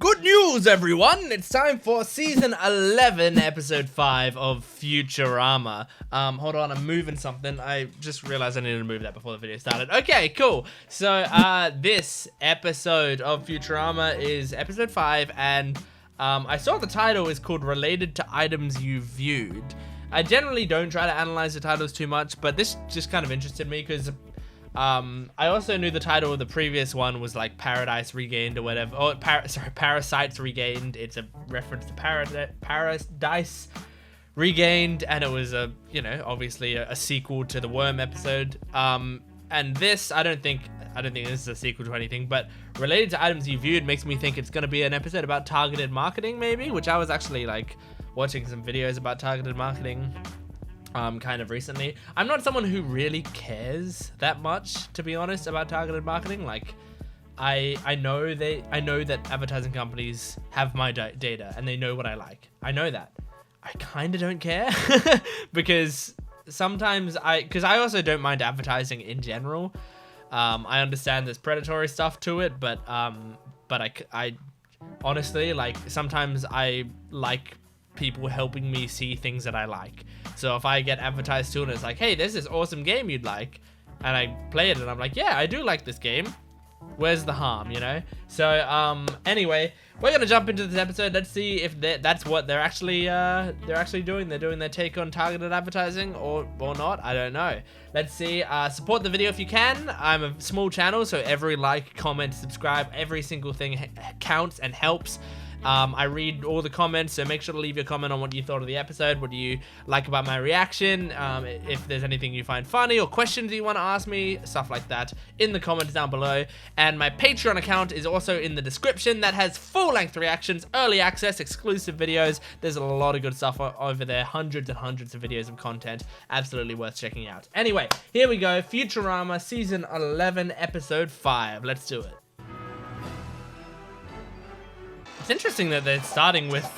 Good news, everyone! It's time for Season 11, Episode 5 of Futurama. Hold on, I'm moving something. I just realized I needed to move that before the video started. Okay, cool. So, this episode of Futurama is Episode 5, and I saw the title is called Related to Items You Viewed. I generally don't try to analyze the titles too much, but this just kind of interested me because I also knew the title of the previous one was like Paradise Regained or whatever. Oh, Parasites Regained. It's a reference to Paradise Regained, and it was obviously a sequel to the Worm episode. And this, I don't think this is a sequel to anything, but Related to Items You Viewed makes me think it's gonna be an episode about targeted marketing, maybe, which I was actually like watching some videos about targeted marketing kind of recently. I'm not someone who really cares that much, to be honest, about targeted marketing. Like, I know that advertising companies have my data and they know what I like. I know that. I kind of don't care because sometimes because I also don't mind advertising in general. I understand there's predatory stuff to it, but I honestly, like, sometimes I like people helping me see things that I like. So if I get advertised to and it's like, hey, there's this awesome game you'd like, and I play it and I'm like, yeah, I do like this game, where's the harm, you know? So anyway, we're gonna jump into this episode. Let's see if that's what they're actually doing. They're doing their take on targeted advertising or not. I don't know. Let's see. Support the video if you can. I'm a small channel, so every like, comment, subscribe, every single thing counts and helps. I read all the comments, so make sure to leave your comment on what you thought of the episode. What do you like about my reaction? If there's anything you find funny or questions you want to ask me, stuff like that, in the comments down below. And my Patreon account is also in the description. That has full-length reactions, early access, exclusive videos. There's a lot of good stuff over there. Hundreds and hundreds of videos of content. Absolutely worth checking out. Anyway, here we go. Futurama Season 11, Episode 5. Let's do it. It's interesting that they're starting with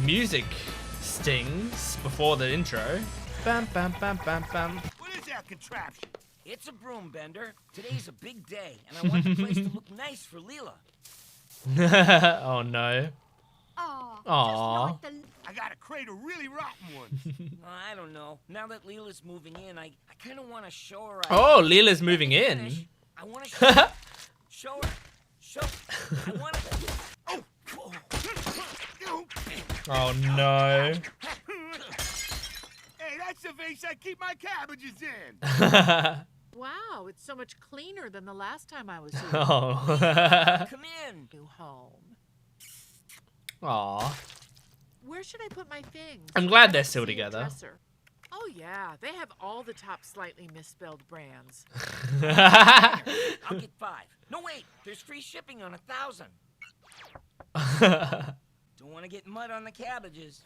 music stings before the intro. Bam, bam, bam, bam, bam. What is that contraption? It's a broom bender. Today's a big day, and I want the place to look nice for Leela. Oh no. Aww. I got a crate of really rotten ones. I don't know. Now that Leela's moving in, I kind of want to show her. Oh, Leela's moving in. I want to show her. I want to. Oh no. Hey, that's the vase I keep my cabbages in. Wow, it's so much cleaner than the last time I was here. Oh. Come in. New home. Aw. Where should I put my things? I'm glad they're still together. Dresser. Oh yeah, they have all the top slightly misspelled brands. I'll get 5. No, wait, there's free shipping on 1,000. Don't want to get mud on the cabbages.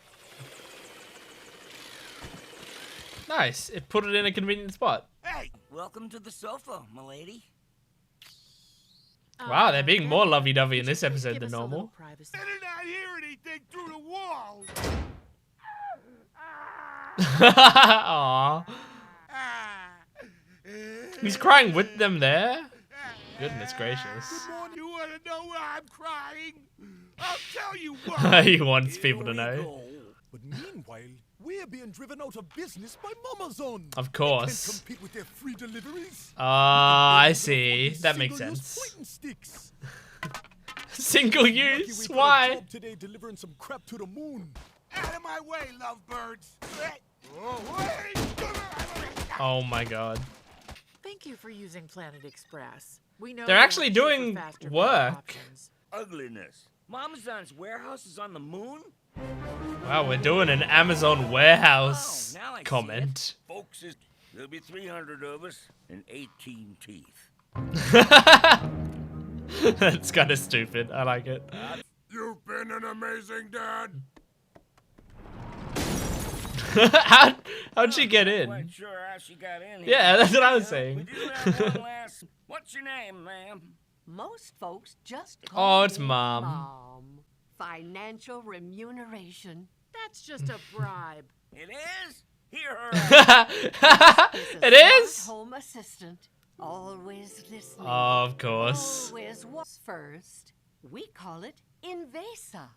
Nice. It put it in a convenient spot. Hey, welcome to the sofa, m'lady. Wow, they're being more lovey-dovey in this episode than normal. Better not hear anything through the wall. Aww. He's crying with them there. Goodness gracious. You want to know why I'm crying? I'll tell you why. He wants people to know. But meanwhile, we're being driven out of business by Momazon. Of course. They can't compete with their free deliveries. Ah, I see. That makes sense. Single use? Why? Today delivering some crap to the moon. Out of my way, lovebirds. Oh my god. Thank you for using Planet Express. We know They're actually doing work. Ugliness. Momazon's warehouse is on the moon? Wow, we're doing an Amazon warehouse Oh, now I see comment. it. Folks, there'll be 300 of us and 18 teeth. That's kind of stupid. I like it. You've been an amazing dad. How'd she get I'm in? quite sure how she got in here. Yeah, that's what I was We saying. do have one last. What's your name, ma'am? Most folks just call Oh, it's me Mom. Financial remuneration. That's just a bribe. It is? Hear her out. Is a It smart is? home assistant. Always listening. Of course. Always was first. We call it Invasa.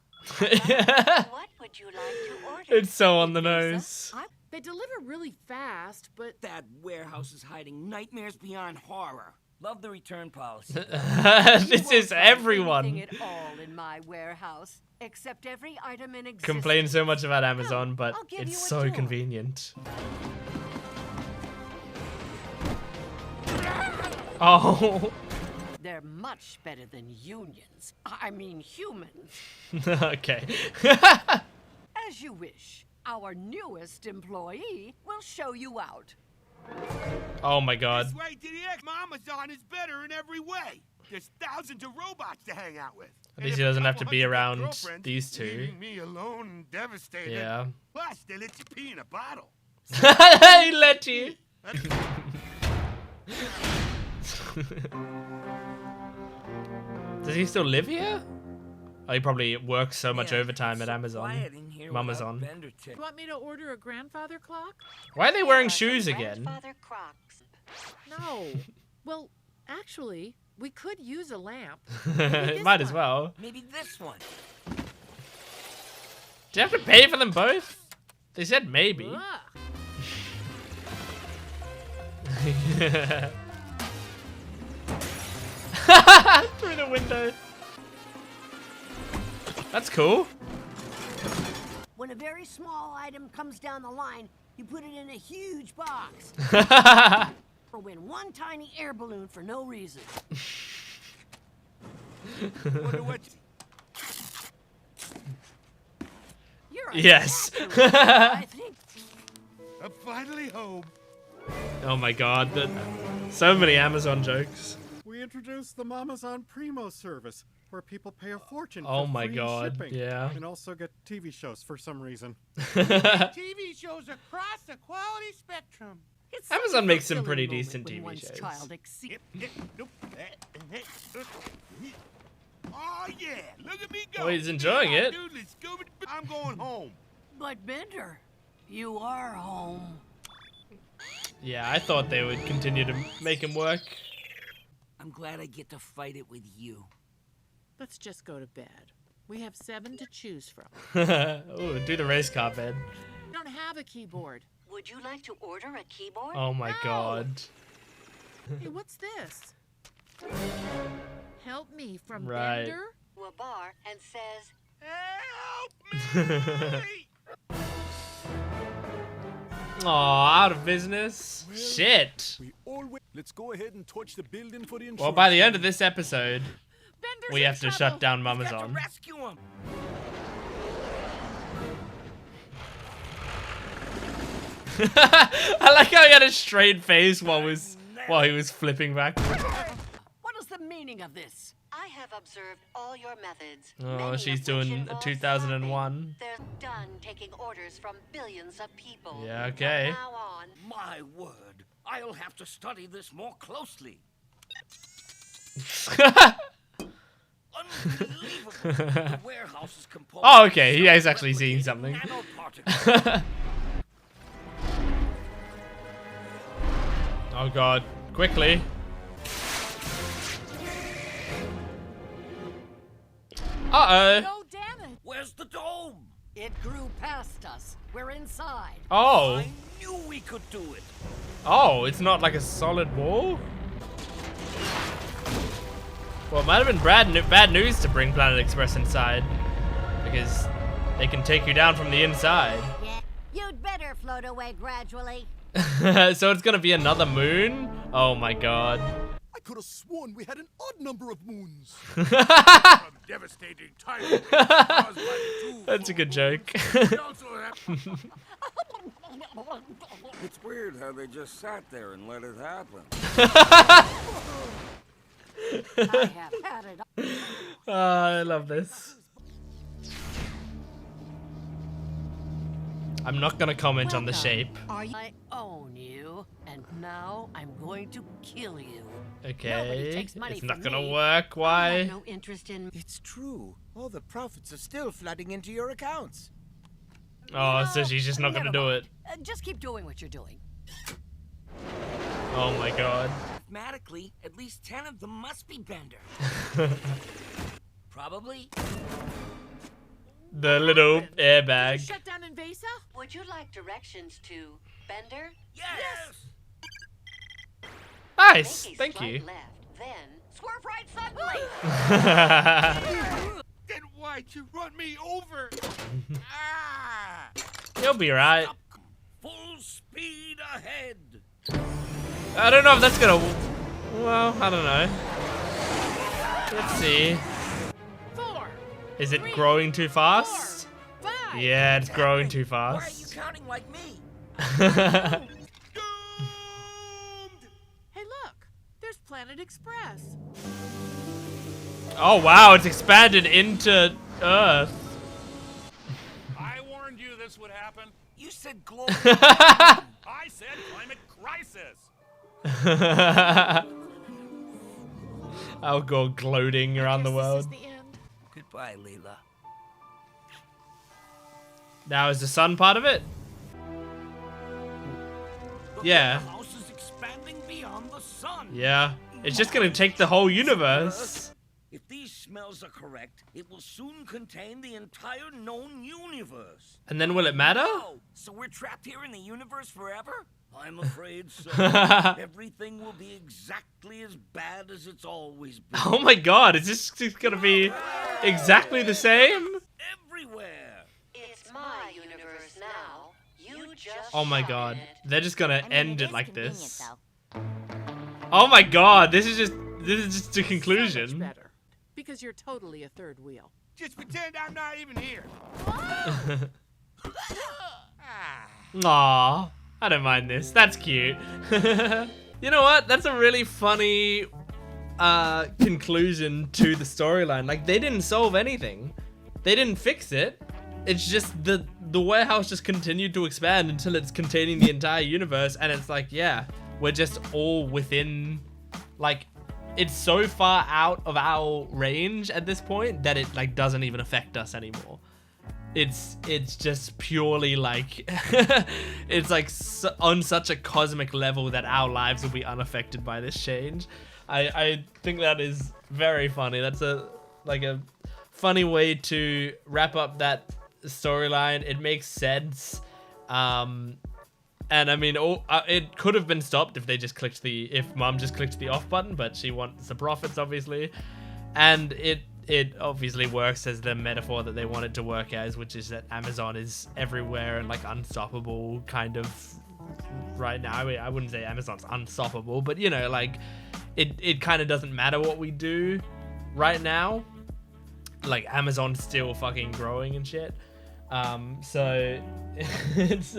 What would you like to order? It's so on the nose. They deliver really fast, but That warehouse is hiding nightmares beyond horror. Love the return policy. This is everyone. Anything at all in my warehouse, except every item in existence. Complain so much about Amazon, but I'll give it's you a so tour. convenient. Oh. They're much better than unions. I mean humans. Okay. As you wish. Our newest employee will show you out. Oh my god. This way to the X. Momazon is better in every way. There's thousands of robots to hang out with. At least he doesn't have to be around these two. Leaving me alone and devastated. Yeah. Plus, they let you pee in a bottle. He let you. Does he still live here? Oh, he probably works so much overtime at Amazon. Momazon. you want me to order a grandfather clock? Why are they wearing shoes again? Grandfather Crocs. No. Well, actually, we could use a lamp. Might as well. Maybe this one. Do you have to pay for them both? They said maybe. Ugh. Through the window. That's cool. When a very small item comes down the line, you put it in a huge box. Or win one tiny air balloon for no reason. Wonder what You're a Yes. natural, I think. I'm finally home. Oh my god. So many Amazon jokes. We introduced the Momazon Primo service, where people pay a fortune Oh for my free god. shipping, Yeah. and also get TV shows for some reason. TV shows across the quality spectrum. It's Amazon such a makes some fulfilling pretty moment decent when TV one's shows. child exceeds. Oh yeah, look at me go. Oh, he's enjoying it. I'm going home. But Bender, you are home. Yeah, I thought they would continue to make him work. I'm glad I get to fight it with you. Let's just go to bed. We have 7 to choose from. Oh, do the race car bed. We don't have a keyboard. Would you like to order a keyboard? Oh my god. Hey, what's this? Help me from Right. Bender? To a bar and says, Help me! Aw, out of business. Shit. We always. Let's go ahead and torch the building for the insurance. Well, by the end of this episode, Bender's we in have to trouble. shut down Got to Momazon. rescue him. I like how he had a straight face while he was flipping back. What is the meaning of this? I have observed all your methods. Oh, many of she's which doing a involve 2001. slapping. They're done taking orders from billions of people. Yeah, okay. From now on, My word. I'll have to study this more closely. Unbelievable. The warehouse is composed Oh, okay, he of has actually seen replicating something. nanoparticles. Oh god, quickly. Uh-oh. No damage. Where's the dome? It grew past us. We're inside. Oh. I knew we could do it. Oh, it's not like a solid wall? Well, it might have been bad news to bring Planet Express inside. Because they can take you down from the inside. Yeah. You'd better float away gradually. So it's gonna be another moon? Oh my god. I could have sworn we had an odd number of moons. Devastating tidal caused by the two That's a good joke. We also have It's weird how they just sat there and let it happen. I have had it. Oh, I love this. I'm not gonna comment on the Welcome. shape. I own you, and now I'm going to kill you. Nobody Okay. takes money It's from not gonna me. work. I Why? have no interest in. It's true. All the profits are still flooding into your accounts. Oh, so she's just not gonna Never do mind. it. Just keep doing what you're doing. Oh my god. mathematically, at least 10 of them must be Bender. Probably. The little airbag. Shut down Invasa? Would you like directions to Bender? Yes! Nice, Make a thank slight you. left, then swerve right suddenly. Then why'd you run me over? Ah! You'll be right. Full speed ahead. I don't know if that's gonna. Well, I don't know. Let's see. 4, Is it 3, growing too fast? 4, 5. Yeah, it's growing too Why are you fast. counting like me? Doomed! Hey, look. There's Planet Express. Oh wow, it's expanded into Earth. I warned you this would happen. You said global. I said climate crisis. I'll go gloating around the Guess world. This is the end. Goodbye, Leela. Now is the sun part of it? Yeah. The house is expanding beyond the sun. Yeah. It's just gonna take the whole universe. If these smells are correct, it will soon contain the entire known universe. And then will it matter? Oh, so we're trapped here in the universe forever? I'm afraid so. Everything will be exactly as bad as it's always been. Oh my god, is this just gonna be exactly the same? Everywhere. It's my universe now. You just Oh my shot god. it. They're just gonna end it like this. Oh my god, this is just the So conclusion. much better. Because you're totally a third wheel. Just pretend I'm not even here. Aw, I don't mind this. That's cute. You know what? That's a really funny conclusion to the storyline. Like, they didn't solve anything. They didn't fix it. It's just the warehouse just continued to expand until it's containing the entire universe, and it's like, yeah, we're just all within, like, it's so far out of our range at this point that it like doesn't even affect us anymore. It's just purely like it's like on such a cosmic level that our lives will be unaffected by this change. I think that is very funny. That's a funny way to wrap up that storyline. It makes sense. And I mean, it could have been stopped if they just clicked if Mom just clicked the off button, but she wants the profits, obviously. And it obviously works as the metaphor that they want it to work as, which is that Amazon is everywhere and like unstoppable kind of right now. I mean, I wouldn't say Amazon's unstoppable, but you know, like it kind of doesn't matter what we do right now. Like Amazon's still fucking growing and shit. So it's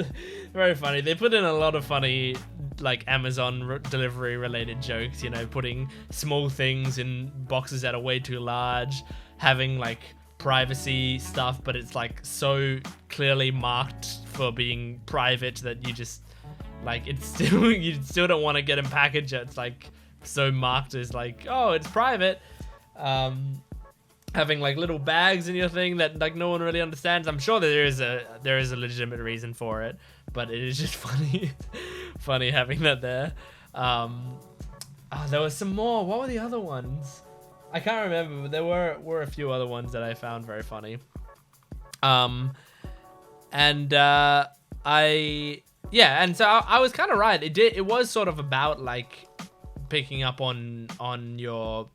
very funny. They put in a lot of funny like Amazon delivery related jokes, you know, putting small things in boxes that are way too large, having like privacy stuff, but it's like so clearly marked for being private that you just like it's still you still don't want to get in package. It's like so marked as like, oh, it's private. Having like little bags in your thing that like no one really understands. I'm sure that there is a legitimate reason for it, but it is just funny having that there. There was some more. What were the other ones? I can't remember, but there were a few other ones that I found very funny. And so I was kind of right. It was sort of about like picking up on your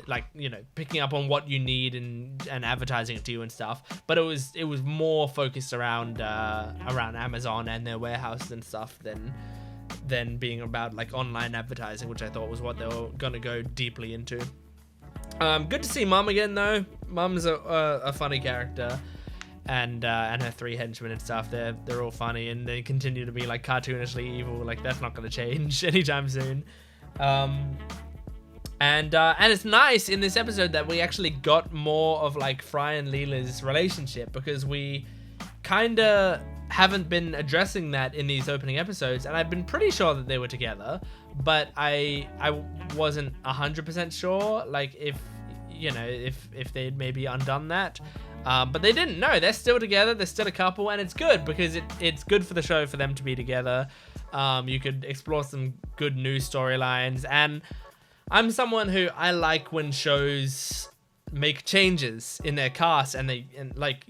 like, you know, picking up on what you need and advertising it to you and stuff, but it was more focused around Amazon and their warehouses and stuff than being about like online advertising, which I thought was what they were gonna go deeply into. Good to see Mom again though. Mom's a funny character, and her three henchmen and stuff, they're all funny, and they continue to be like cartoonishly evil. Like that's not gonna change anytime soon. And it's nice in this episode that we actually got more of like Fry and Leela's relationship, because we kind of haven't been addressing that in these opening episodes, and I've been pretty sure that they were together, but I wasn't 100% sure, like if they'd maybe undone that. But they didn't. No, they're still together. They're still a couple, and it's good because it's good for the show for them to be together. You could explore some good new storylines, and I'm someone who I like when shows make changes in their cast and like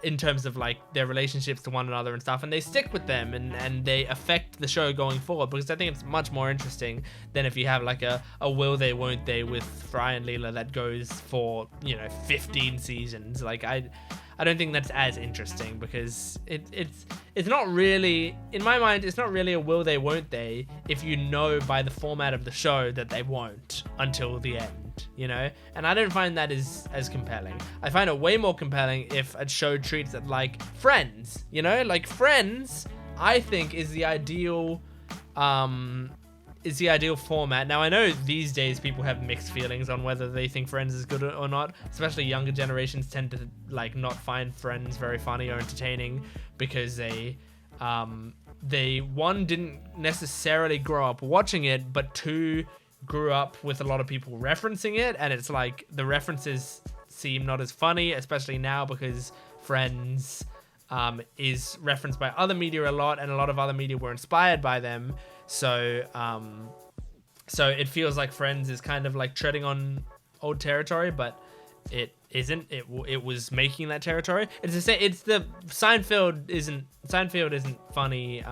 in terms of like their relationships to one another and stuff, and they stick with them and they affect the show going forward, because I think it's much more interesting than if you have like a will they won't they with Fry and Leela that goes for 15 seasons. Like I don't think that's as interesting, because it's not really, in my mind, it's not really a will they won't they if you know by the format of the show that they won't until the end, and I don't find that as compelling. I find it way more compelling if a show treats it like Friends, like Friends I think is the ideal format. Now I know these days people have mixed feelings on whether they think Friends is good or not, especially younger generations tend to like not find Friends very funny or entertaining, because they one, didn't necessarily grow up watching it, but two, grew up with a lot of people referencing it, and it's like the references seem not as funny, especially now because Friends is referenced by other media a lot, and a lot of other media were inspired by them. So it feels like Friends is kind of like treading on old territory, but it isn't. It was making that territory. It's the same. It's the Seinfeld isn't funny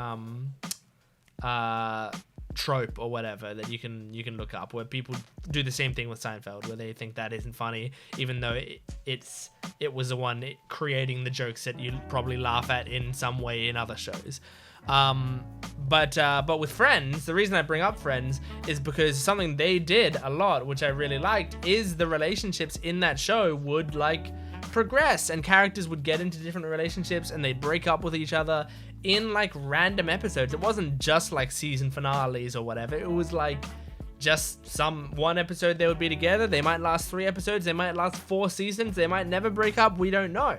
trope or whatever that you can look up, where people do the same thing with Seinfeld, where they think that isn't funny, even though it was the one creating the jokes that you probably laugh at in some way in other shows. But with Friends, the reason I bring up Friends is because something they did a lot, which I really liked, is the relationships in that show would like progress, and characters would get into different relationships and they'd break up with each other in like random episodes. It wasn't just like season finales or whatever. It was like just one episode they would be together. They might last 3 episodes. They might last 4 seasons. They might never break up. We don't know.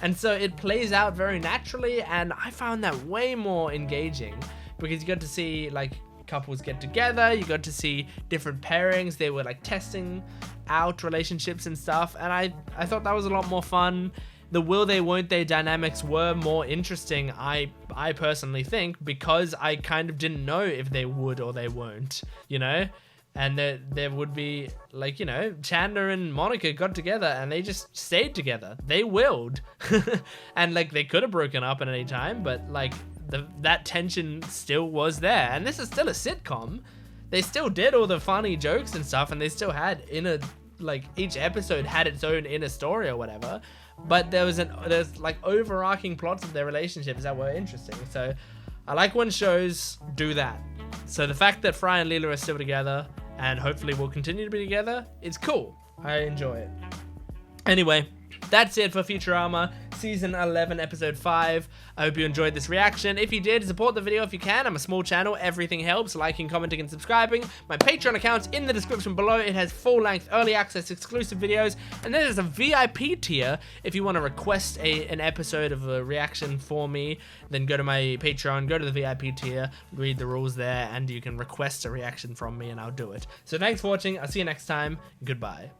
And so it plays out very naturally, and I found that way more engaging, because you got to see like couples get together, you got to see different pairings, they were like testing out relationships and stuff, and I thought that was a lot more fun. The will they won't they dynamics were more interesting, I personally think, because I kind of didn't know if they would or they won't, and there would be like, Chandler and Monica got together and they just stayed together. They willed. And like they could have broken up at any time, but like that tension still was there. And this is still a sitcom. They still did all the funny jokes and stuff, and they still had each episode had its own inner story or whatever. But there's like overarching plots of their relationships that were interesting. So I like when shows do that. So the fact that Fry and Leela are still together, and hopefully will continue to be together, is cool. I enjoy it. Anyway, that's it for Futurama Season 11, Episode 5. I hope you enjoyed this reaction. If you did, support the video if you can. I'm a small channel. Everything helps. Liking, commenting, and subscribing. My Patreon account's in the description below. It has full-length, early access, exclusive videos. And then there's a VIP tier. If you want to request an episode of a reaction for me, then go to my Patreon, go to the VIP tier, read the rules there, and you can request a reaction from me, and I'll do it. So thanks for watching. I'll see you next time. Goodbye.